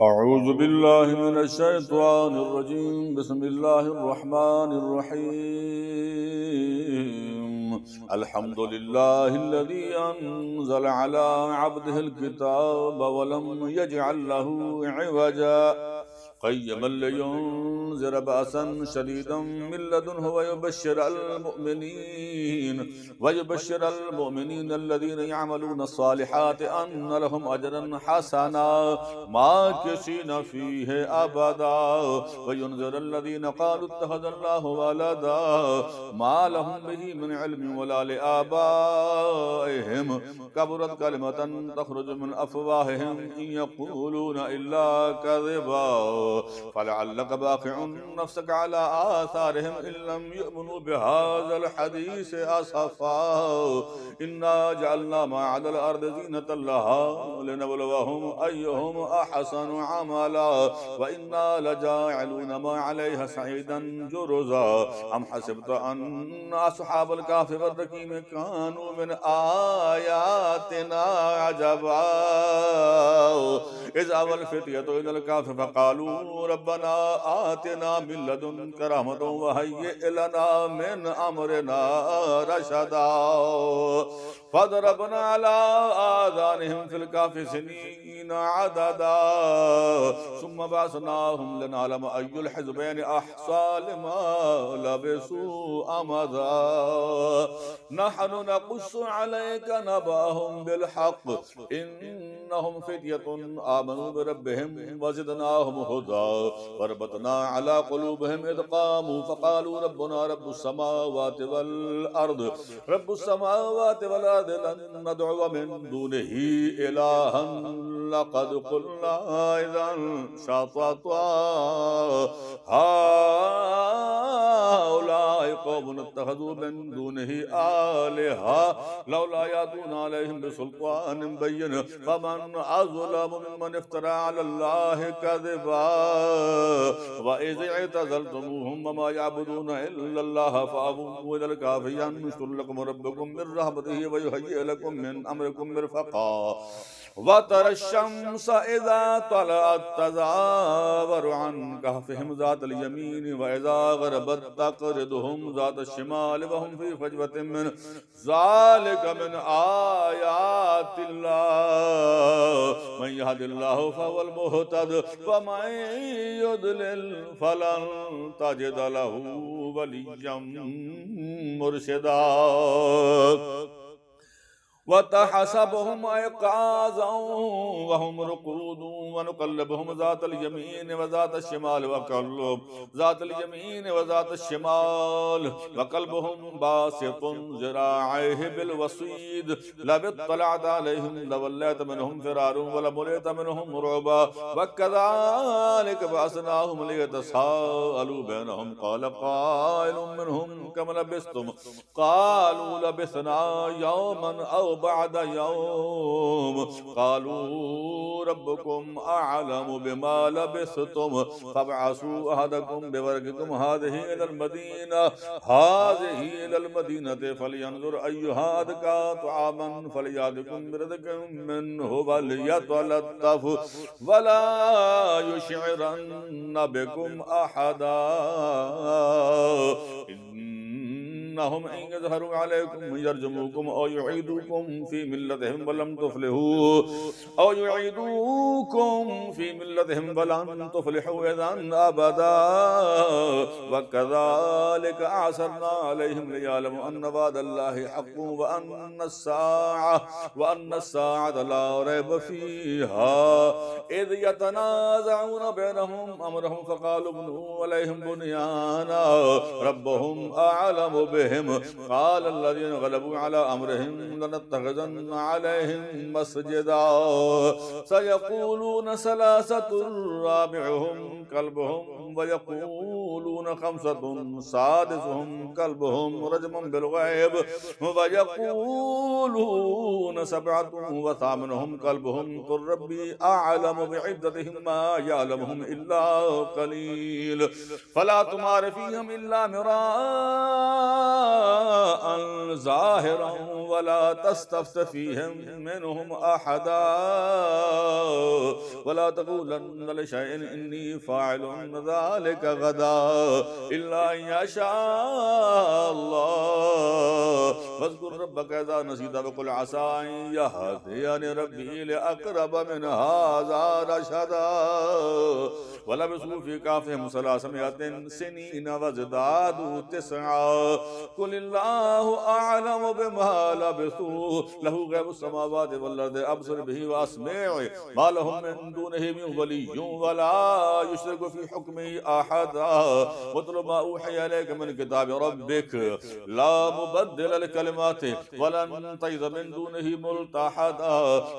أعوذ بالله من الشيطان الرجيم. بسم الله الرحمن الرحيم. الحمد لله الذي أنزل على عبده الكتاب ولم يجعل له عوجا قيما لينذر بأسا شديدا من لدنه ويبشر المؤمنين الذين يعملون الصالحات أن لهم أجرا حسنا ماكثين فيه أبدا وينذر الذين قالوا اتخذ الله ولدا ما لهم به من علم ولا لآبائهم كبرت كلمة تخرج من أفواههم إن يقولون إلا كذبا فلعلك باخع نفسك على آثارهم إن لم يؤمنوا بهذا الحديث أسفا إنا جعلنا ما على الأرض زينة لها لنبلوهم أيهم أحسن عملا وإنا لجاعلون ما عليها سعيدا جرزا أم حسبت أن أصحاب الكهف والرقيم كانوا من آياتنا عجبا إذ أوى الفتية إلى الكهف فقالوا ربنا آتنا من لدنك رحمة وهيئ لنا من أمرنا رشدا فضربنا على آذانهم في الكهف سنين عددا ثم بعثناهم لنعلم أي الحزبين أحصى لما لبثوا أمدا نحن نقص عليك نبأهم بالحق إنهم فتية آمنوا بربهم وزدناهم هدى وربطنا على قلوبهم إذ قاموا فقالوا ربنا رب السماوات والأرض لن ندعو من دونه إلها لقد قلنا إذا شططا هؤلاء قوم اتخذوا من دونه آلهة لولا يأتون عليهم بسلطان بين فمن أظلم ممن افترى على الله كذبا وإذ اعتزلتموهم وما يعبدون إلا الله فأووا إلى الكهف ينشر لكم ربكم من رحمته ويهيئ لكم من أمركم مرفقا وترى الشمس إذا طلعت تزاور عن كهفهم ذات اليمين وإذا غربت تقرضهم ذات الشمال وهم في فجوة من ذلك من آيات الله من يهد الله فهو المهتد ومن يضلل فلن تجد له وليا مرشدا وتحسبهم أيقاظا وهم رقود ونقلبهم ذات اليمين وذات الشمال وقلبهم باسط ذراعيه بالوصيد لو اطلعت عليهم لوليت منهم فرارا ولملئت منهم رعبا وكذلك بعثناهم ليتساءلوا بينهم قال قائل منهم كم لبثتم قالوا لبثنا يوما أو بعد يوم قالوا ربكم أعلم بما لبثتم فابعثوا أحدكم بورقكم هذه إلى المدينة فلينظر أيها أزكى طعاما فليأتكم برزق منه وليتلطف ولا يشعرن بكم أحدا إنهم إن يظهروا عليكم يرجموكم أو يعيدوكم في ملتهم ولن تفلحوا إذا أبدا وكذلك أعثرنا عليهم ليعلموا أن وعد الله حق وأن الساعة لا ريب فيها إذ يتنازعون بينهم أمرهم فقالوا ابنوا عليهم بنيانا ربهم أعلم بهم قال الذين غلبوا على أمرهم لنتخذن عليهم مسجدا سيقولون ثلاثة رابعهم كلبهم ويقولون خمسة سادسهم كلبهم رجما بالغيب ويقولون سبعة وثامنهم كلبهم قل ربي أعلم بعدتهم ما يعلمهم إلا قليل فلا تمار فيهم إلا مراء ظاهرا ولا تستفت فيهم منهم أحدا ولا تقولن لشيء إني فاعل ذلك غدا إلا أن يشاء الله واذكر ربك إذا نسيت وقل عسى أن يهديني ربي لأقرب من هذا رشدا ولبثوا في كهفهم 300 سنين وازدادوا 9 قل الله أعلم بما لبثوا له غيب السماوات والأرض أبصر به وأسمع ما لهم من دونه من ولي ولا يشرك في حكمه أحدا واتل ما أوحي إليك من كتاب ربك لا مبدل لكلماته ولن تجد من دونه ملتحدا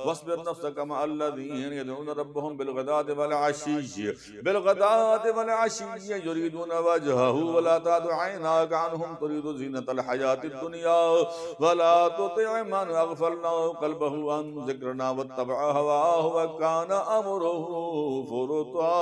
واصبر نفسك مع الذين يدعون ربهم بالغداة والعشي يريدون وجهه ولا تعد عيناك عنهم تريد زينة الحياة الدنيا ولا تطع من أغفلنا قلبه عن ذكرنا واتبع هواه وكان أمره فرطا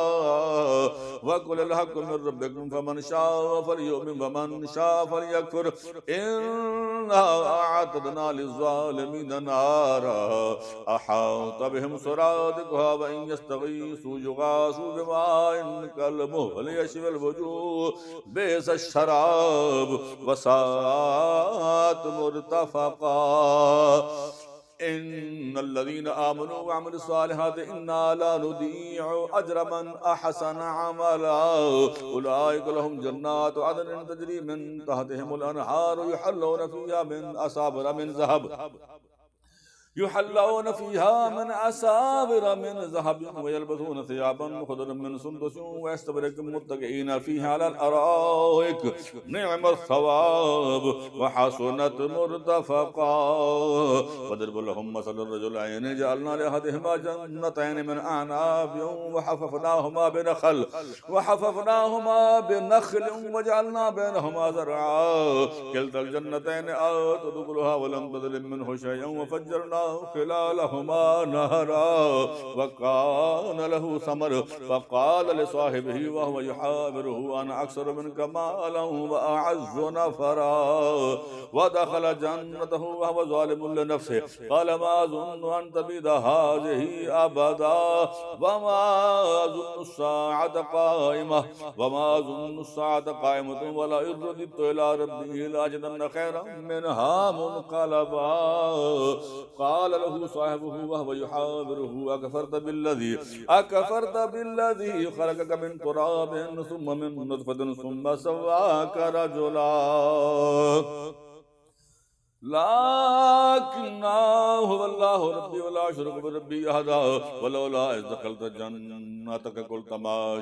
وقل الحق من ربكم فمن شاء فليؤمن ومن شاء فليكفر إنا أعتدنا للظالمين نارا أحاط بهم سرادقها وإن يستغيثوا يغاثوا بماء كالمهل يشفي الوجوه بئس الشراب وساءت مرتفقا إن الذين آمنوا وعملوا الصالحات إنا لا نضيع أجر من أحسن عملا أولئك لهم جنات عدن تجري من تحتهم الأنهار يحلون فيها من أساور من ذهب ويلبسون ثيابا خضرا من سندس واستبرق متكئين فيها على الأرائك نعم الثواب وحسنت مرتفقا وضرب لهم مثل الرجلين جعلنا لأحدهما جنتين من أعناب وحففناهما بنخل وجعلنا بينهما زرعا كلتا الجنتين آتت أكلها ولم تظلم منه شيئا وفجرنا خلالهما نهرا وكان له ثمر فقال لصاحبه وهو يحاوره أنا أكثر منك مالا وأعز نفرا ودخل جنته وهو ظالم لنفسه قال ما أظن أن تبيد هذه أبدا وما أظن الساعة قائمة ولئن رددت إلى ربي لأجدن خيرا منها منقلبا قال له صاحبه وهو يحاوره أكفرت بالذي خلقك من تراب ثم من نطفة ثم سواك رجلا لكن هو الله ربي ولا أشرك بربي أحدا ولولا إذ دخلت جنتك قلت ما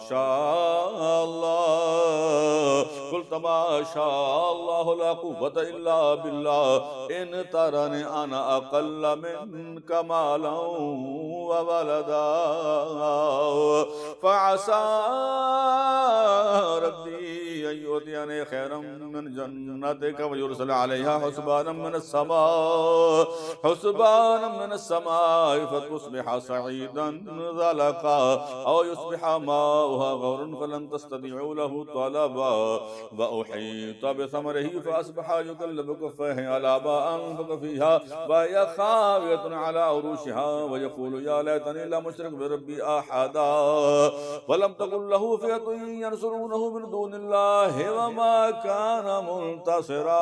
شاء الله لا قوة إلا بالله إن ترني أنا أقل منك مالا وولدا فعسى ربي أن يؤتيني خيرا من جنتك ويرسل عليها حسبانا من السماء فتصبح صعيدا زلقا أو يصبح ماؤها غورا فلن تستطيعوا له طلبا وأحيط بثمره فأصبح يقلب كفيه على ما أنفق فيها وهي خاوية على عروشها ويقول يا ليتني لم أشرك بربي أحدا ولم تكن له فئة ينصرونه من دون الله وما كان منتصرا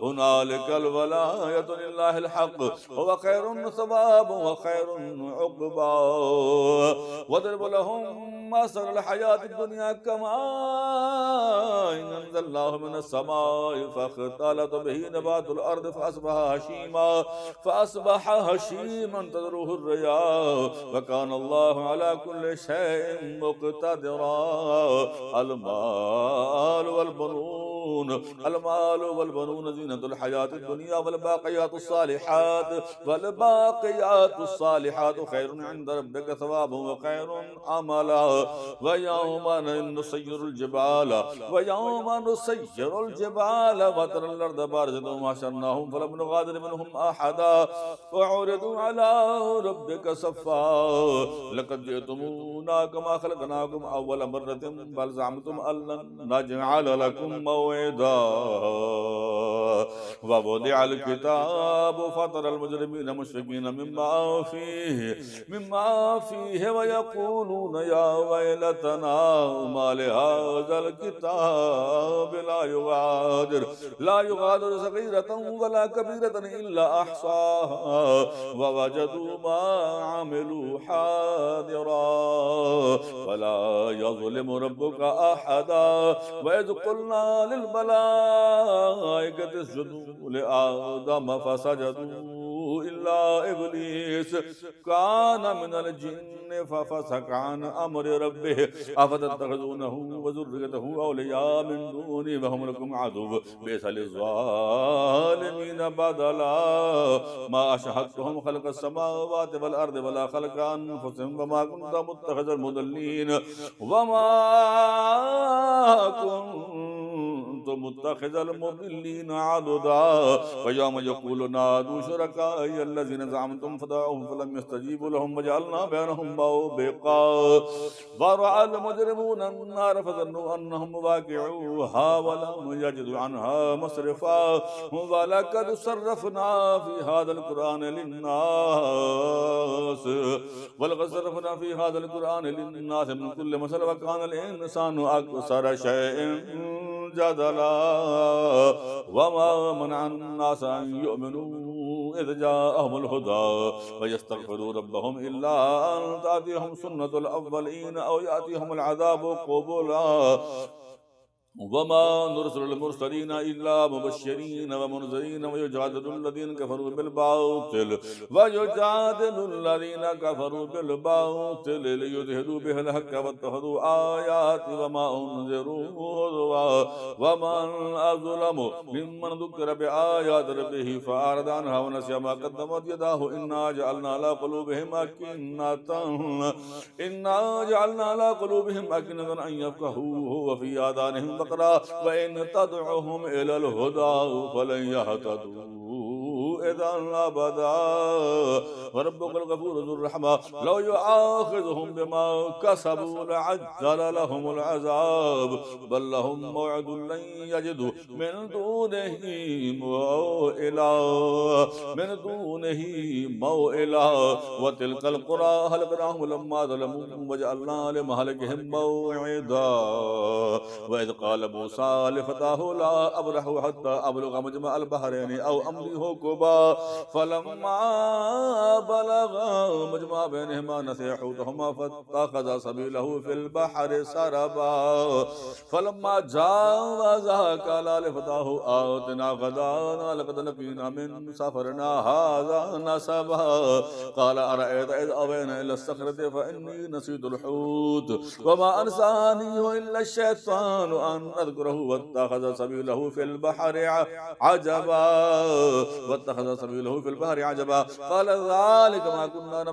هنالك الولاية لله الحق هو خير ثواب وخير عقبا واضرب لهم مثل الحياة الدنيا كماء أنزلناه من السماء فاختلط به نبات الأرض فأصبح هشيما تذروه الرياح وكان الله على كل شيء مقتدرا المال والبنون زينة الحياة الدنيا والباقيات الصالحات خير عند ربك ثوابا وخير عملا ويوم نسير الجبال وترى الأرض بارزة وحشرناهم فلم نغادر منهم أحدا وعرضوا على ربك صفا لقد جئتمونا كما خلقناكم أول مرة بل زعمتم أن لن نجعل لكم موعدا موعدا ووضع الكتاب فترى المجرمين مشفقين مما فيه ويقولون يا ويلتنا ما لهذا الكتاب لا يغادر صغيرة ولا كبيرة إلا أحصاها ووجدوا ما عملوا حاضرا ولا يظلم ربك أحدا وإذ قلنا للملائكة اسجدوا لآدم فسجدوا إلا إبليس كان من الجن ففسق عن أمر ربه أفتتخذونه وذريته أولياء من دوني وهم لكم عدو بئس للظالمين بدلا ما أشهدتهم خلق السماوات والأرض ولا خلق أنفسهم وما كنت متخذ المضلين وما كنت متخذ المضلين عضدا ويوم يقول نادوا شركائي الذين زعمتم فدعوهم فلم يستجيبوا لهم وجعلنا بينهم موبقا ورأى المجرمون النار فظنوا أنهم واقعوها ولم يجدوا عنها مصرفا ولقد صرفنا في هذا القرآن للناس من كل مثل وكان الإنسان أكثر شيء جدلا وما منع الناس أن يؤمنوا إذ جاءهم الهدى ويستغفروا ربهم إلا أن تأتيهم سنة الأولين أو يأتيهم العذاب قبلا وما نرسل المرسلين إلا مبشرين ومنذرين ويجادل الذين كفروا بالباطل ليدهدوا به الحق واتخذوا آياتي وما أنذروا هزوا ومن أظلم ممن ذكر بآيات ربه فأعرض عنها ونسي ما قدمت يداه إنا جعلنا على قلوبهم أكنة أن يفقهوه وفي آذانهم وقرا وإن تدعوهم إلى الهدى فلن يهتدوا إذا أبدا وربك الغفور ذو الرحمة لو يؤاخذهم بما كسبوا لعجل لهم العذاب بل لهم موعد لن يجدوا من دونه موئلا وتلك القرى هلكناهم لما ظلموا وجعلنا لمهلكهم موعدا وإذ قال موسى لفتاه لا أبرح حتى أبلغ مجمع البحرين أو أمضي حقبا فلما بلغ مجمع بينهما نسي حوتهما فاتخذ سبيله في البحر سربا فلما جاوزها قال لفتاه آتنا غدانا لقد لقينا من سفرنا هذا نصبا قال أرأيت إذ أوينا إلى الصخرة فإني نسيت الحوت وما أنسانيه إلا الشيطان أن أذكره واتخذ سبيله في البحر عجبا قال ذلك ما كنا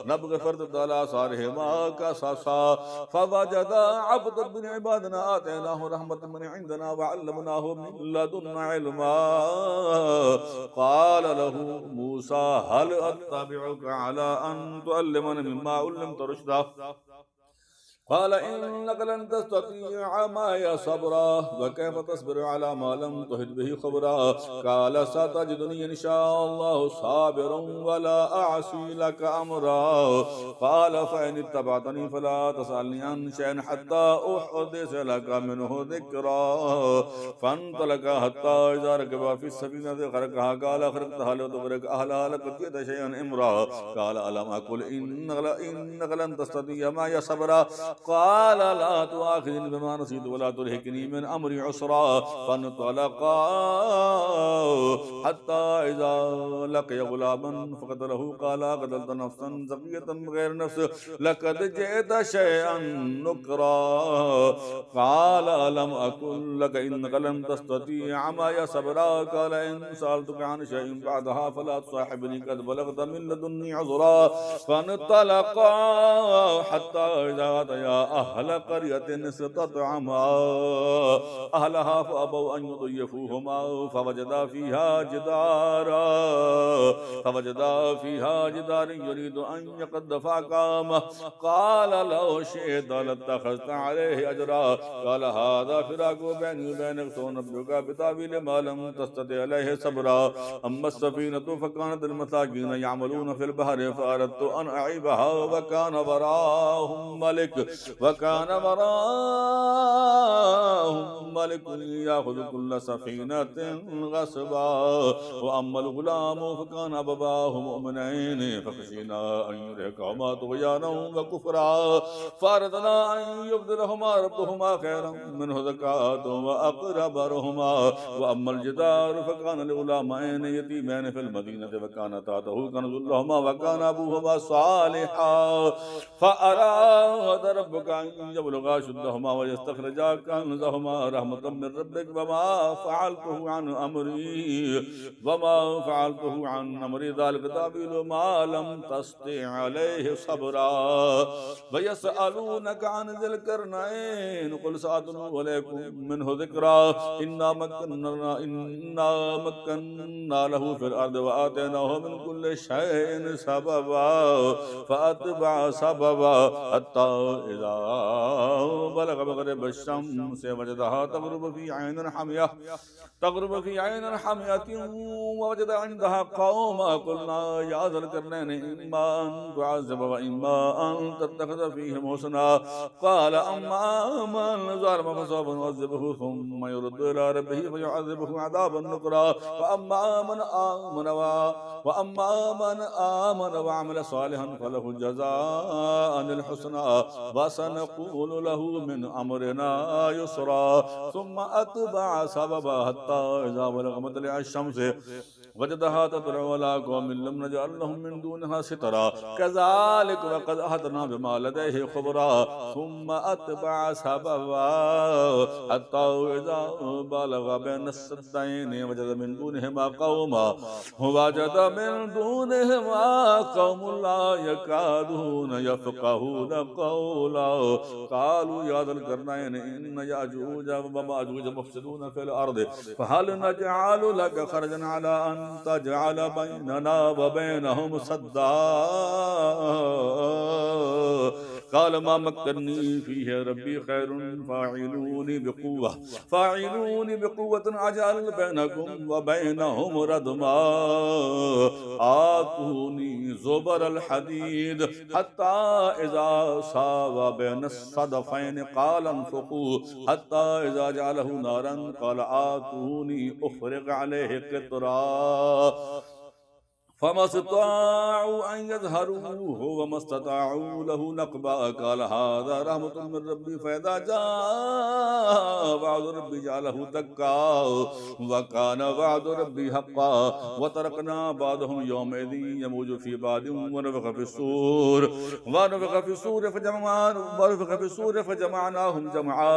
نبغي فارتد على آثارهما قصصا فوجد عبدا من عبادنا آتيناه رحمة من عندنا وعلمناه من لدنا علما قال له موسى هل أتبعك على أن تعلمني مما علمت رشدا قال إنك لن تستطيع معي صبرا وكيف تصبر على ما لم تحط به خبرا قال ستجدني إن شاء الله صابرا ولا أعصي لك أمرا قال فإن اتبعتني فلا تسألني عن شيء حتى أحدث لك منه ذكرا فانطلق حتى إذا ركب في السفينة غرقها قال خرقتها لتغرق أهلها لقد جئت شيئا إمرا قال ألم أقل إنك لن تستطيع معي صبرا قال لا تؤاخذني بما نسيت ولا ترهقني من أمري عسرا فانطلقا حتى إذا لقي غلاما فقتله قال قتلت نفسا زكية بغير نفس لقد جئت شيئا نكرا قال ألم أقل لك إنك لن تستطيع معي صبرا قال إن سألتك عن شيء بعدها فلا تصاحبني قد بلغت من لدني عذرا فانطلقا حتى إذا أتيا या अहल क़रयतिन इस्ततअमा अहलहा फ़अबौ अन युज़य्यिफ़ूहुमा फ़वजदा फ़ीहा जिदारन युरीदु अन यक़ुद्द फ़अक़ामह क़ाल लौ शि'ता लत्तख़ज़्त अलैहि अजरा क़ाल हाज़ा फ़िराक़ु बैनी व बैनक सअनब्बिउका बितावील मा लम तस्तति अलैहि सब्रा अम्मा अस्सफ़ीनतु फ़कानत लिलमसाकीन यअमलून फ़िल बहरि फ़अरदतु अन अ'इबहा व कान वराअहुम मलिकुन याख़ुज़ु कुल्ल सफ़ीनतिन ग़स्बा व अम्मल ग़ुलामु फ़कान अबवाहु मुअमिनैनि फ़ख़शिना अन युरहिक़हुमा तुग़यानन व कुफ़रा फ़अरदना अन युब्दिलहुमा रब्बुहुमा ख़ैरन मिन्हु ज़कातन व अक़रब रुहमा व अम्मल जिदारु फ़कान लिग़ुलामैनि यतीमैनि फ़िल मदीनति व कान तहतहु कन्ज़ुन लहुमा व कान अबूहुमा सालिहान फ़अराद रब्बुका अन यब्लुगा अशुद्धहुमा व यस्तख़रिजा कन्ज़हुमा रहमतम मिन रब्बिक वमा फ़अलतुहु अन अमरी ज़ालिका तावीलु मा लम तस्ति अलैहि सब्रा व यसअलूनका अन ज़िल क़रनैन क़ुल सअतलू अलैकुम मिन्हु ज़िक्रा इन्ना मक्कन्ना लहू फ़िल अर्दि व आतैनाहु मिन कुल्लि शैइन सबबा फ़अतबअ सबबा हत्ता इज़ा बलग़ मग़रिब अश-शम्स वजदहा तग़रुबु फ़ी ऐनिन हमियतिन ववजद इंदहा क़ौमन क़ुलना या ज़ल क़रनैन इम्मा अन तुअज़्ज़िब व इम्मा अन तत्तख़िज़ फ़ीहिम हुस्ना क़ाल अम्मा मन ज़लम फ़सौफ़ नुअज़्ज़िबुहु थुम्म युरद्दु इला रब्बिहि फ़युअज़्ज़िबुहु अज़ाबन नुक़रा व अम्मा मन आमन व अमिल सालिहन फ़लहु जज़ाअनिल हुस्ना व सनक़ूलु लहु मिन अमरिना युस्रा सुम्मा अतबअ सबबा हत्ता इज़ा बलग़ मतलअ अश-शम्स वजदहा ततलअु अला क़ौमिन लम नजअल लहुम मिन दूनिहा सितरा कज़ालिक व क़द अहतना बिमा लदैहि ख़ुबरा सुम्मा अतबअ सबबा हत्ता इज़ा बलग़ बैन अस्सद्दैनि वजद मिन दूनिहिमा क़ौमन ला यकादून यफ़क़हून क़ौला क़ालू या ज़ल क़रनैन इन्न याजूज व माजूज मुफ़्सिदून फ़िल अर्दि फ़हल नजअलु लक ख़रजन अला अन तजअल बैनना व बैनहुम सद्दा क़ाल मा मक्कन्नी फ़ीहि रब्बी ख़ैरुन फ़ाइलूनी बिक़ुव्वतिन अजअल बैनकुम व बैनहुम रदमा आतूनी ज़ुबरल हदीद हत्ता इज़ा सावा बैन अस्सदफ़ैन क़ाल अन्फ़ुक़ू हत्ता इज़ा जअलहु नारन क़ाल आतूनी उफ़्रिग़ अलैहि क़ित्रा फ़मस्तताअू अन यज़हरूहु वमस्तताअू लहू नक़बा क़ाल हाज़ा रहमतुम मिन रब्बी फ़इज़ा जाअ वअदु रब्बी जअलहु दक्का व कान वअदु रब्बी हक़्क़ा व तरकना बअदहुम यौमइज़िन यमूजु फ़ी बअदिन व नफ़ख़ फ़िस्सूरि फ़जमअनाहुम जमअ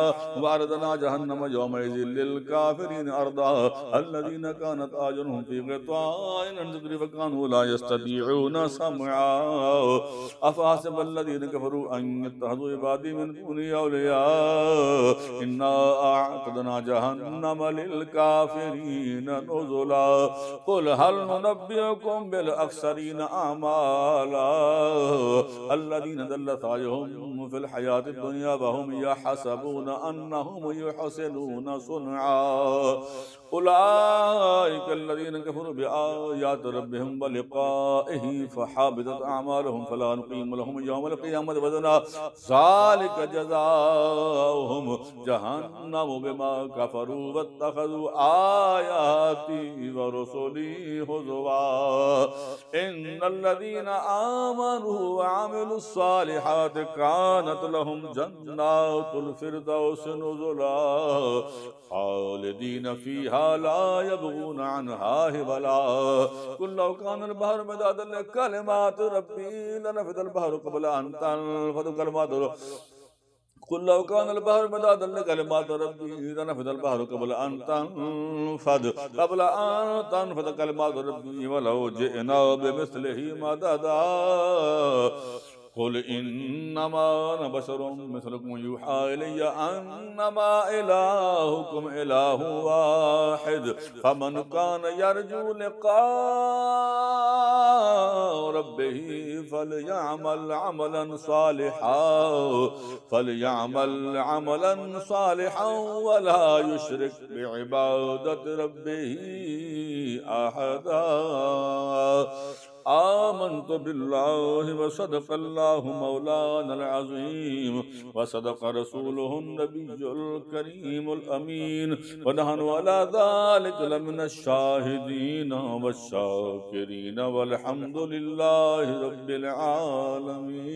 व अरदना जहन्नम यौमइज़िन लिलकाफ़िरीन अर्दा अल्लज़ीना कानत आयुनुहुम फ़ी ग़िताइन अन ज़िक्री व कानू ला यस्ततीऊन समअ अफ़हसिबल्लज़ीना कफ़रू अन यत्तख़िज़ू इबादी मिन दूनी औलिया इन्ना अअतदना जहन्नम लिलकाफ़िरीन नुज़ुला क़ुल हल नुनब्बिउकुम बिल अख़सरीन अमाला अल्लज़ीना ज़ल्ल सअयुहुम फ़िल हयातिद दुनिया व हुम यहसबून अन्नहुम युहसिनून सुनअ उलाइका अल्लज़ीना कफ़रू बिआयाति रब्बिहिम व लिक़ाइहि फ़हबितत अअमालुहुम फ़ला नुक़ीमु लहुम यौमल क़ियामति वज़ना ज़ालिका जज़ाओहुम जहन्नम बिमा कफ़रू वत्तख़ज़ू आयाती व रुसुली हुज़ुवा इन्नल्लज़ीना आमनू व अमिलुस्सालिहाति कानत लहुम जन्नातुल फ़िरदौसि नुज़ुला ख़ालिदीन फ़ीहा ला यबग़ून अन्हा हिवला क़ुल लौ कानल बहरु मिदादन लिकलिमाति रब्बी लनफ़िदल बहरु क़ब्ल अन तनफ़द कलिमातुहु क़ुल लौ कानल बहरु मिदादन लिकलिमाति रब्बी लनफ़िदल बहरु क़ब्ल अन तनफ़द कलिमातु रब्बी वलौ जिअना बिमिस्लिहि मददा कुल इन्नमा अना बशरुम मिसलुकुम युहा इलैया अन्नमा इलाहुकुम इलाहुन वाहिद फमन कान यरजू लिका रब्बिही फलयअमल अमलन सालिहन वला युश्रिक बिइबादति रब्बिही अहदा। आमन्तु बिल्लाहि व सदक़ल्लाहु मौलानल अज़ीम व सदक़ रसूलुहुन नबियुल करीमुल अमीन व नहनु अला ज़ालिका लमिनश शाहिदीन वश्शाकिरीन वल्हम्दुलिल्लाहि रब्बिल आलमीन।